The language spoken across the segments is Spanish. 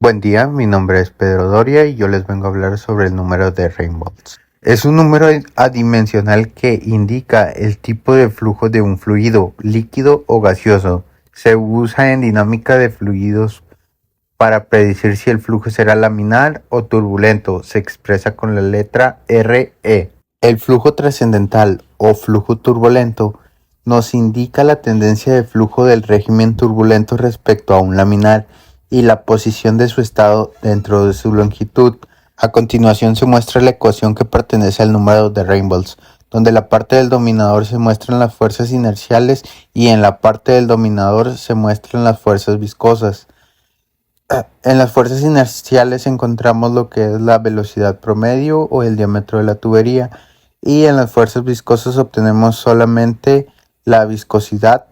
Buen día, mi nombre es Pedro Doria y yo les vengo a hablar sobre el número de Reynolds. Es un número adimensional que indica el tipo de flujo de un fluido, líquido o gaseoso. Se usa en dinámica de fluidos para predecir si el flujo será laminar o turbulento. Se expresa con la letra RE. El flujo trascendental o flujo turbulento nos indica la tendencia de flujo del régimen turbulento respecto a un laminar y la posición de su estado dentro de su longitud. A continuación se muestra la ecuación que pertenece al número de Reynolds, donde la parte del dominador se muestran las fuerzas inerciales y en la parte del dominador se muestran las fuerzas viscosas. En las fuerzas inerciales encontramos lo que es la velocidad promedio o el diámetro de la tubería, y en las fuerzas viscosas obtenemos solamente la viscosidad.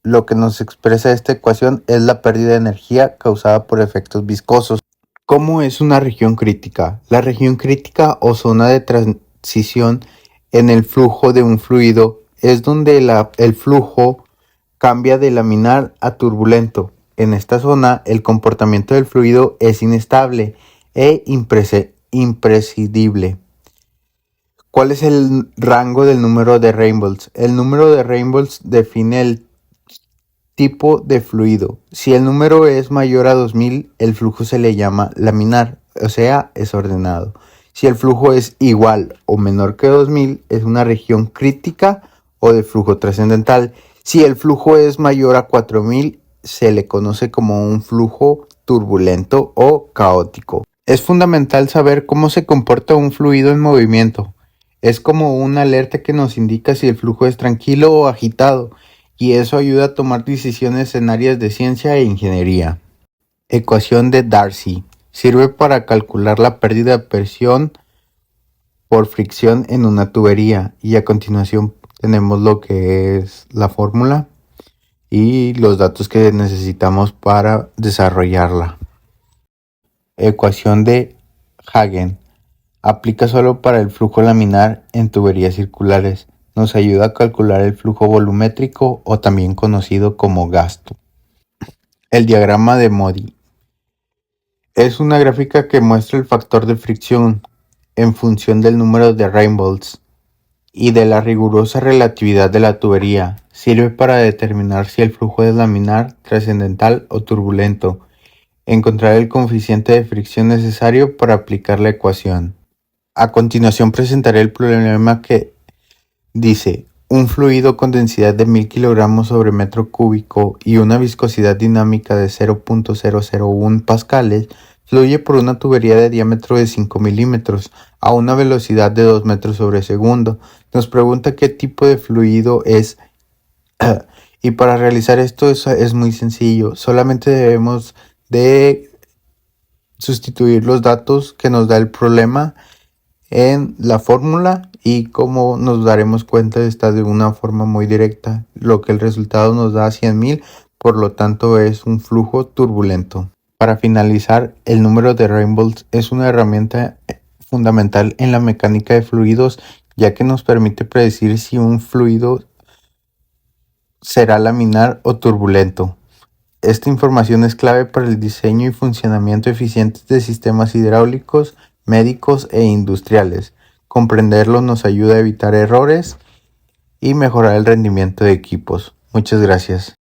Lo que nos expresa esta ecuación es la pérdida de energía causada por efectos viscosos. ¿Cómo es una región crítica? La región crítica o zona de transición en el flujo de un fluido es donde el flujo cambia de laminar a turbulento. En esta zona, el comportamiento del fluido es inestable e imprescindible. ¿Cuál es el rango del número de Reynolds? El número de Reynolds define el tipo de fluido. Si el número es mayor a 2000, el flujo se le llama laminar, o sea, es ordenado. Si el flujo es igual o menor que 2000, es una región crítica o de flujo trascendental. Si el flujo es mayor a 4000, se le conoce como un flujo turbulento o caótico. Es fundamental saber cómo se comporta un fluido en movimiento. Es como una alerta que nos indica si el flujo es tranquilo o agitado, y eso ayuda a tomar decisiones en áreas de ciencia e ingeniería. Ecuación de Darcy. Sirve para calcular la pérdida de presión por fricción en una tubería, y a continuación tenemos lo que es la fórmula y los datos que necesitamos para desarrollarla. Ecuación de Hagen. Aplica solo para el flujo laminar en tuberías circulares. Nos ayuda a calcular el flujo volumétrico, o también conocido como gasto. El diagrama de Modi. Es una gráfica que muestra el factor de fricción en función del número de Reynolds y de la rigurosa relatividad de la tubería. Sirve para determinar si el flujo es laminar, trascendental o turbulento. Encontrar el coeficiente de fricción necesario para aplicar la ecuación. A continuación presentaré el problema que dice: un fluido con densidad de 1000 kilogramos sobre metro cúbico y una viscosidad dinámica de 0.001 pascales fluye por una tubería de diámetro de 5 milímetros a una velocidad de 2 metros sobre segundo. Nos pregunta qué tipo de fluido es. Y para realizar esto es muy sencillo. Solamente debemos de sustituir los datos que nos da el problema en la fórmula, y como nos daremos cuenta está de una forma muy directa, lo que el resultado nos da 100.000, por lo tanto es un flujo turbulento. Para finalizar, el número de Reynolds es una herramienta fundamental en la mecánica de fluidos, ya que nos permite predecir si un fluido será laminar o turbulento. Esta información es clave para el diseño y funcionamiento eficientes de sistemas hidráulicos, médicos e industriales. Comprenderlo nos ayuda a evitar errores y mejorar el rendimiento de equipos. Muchas gracias.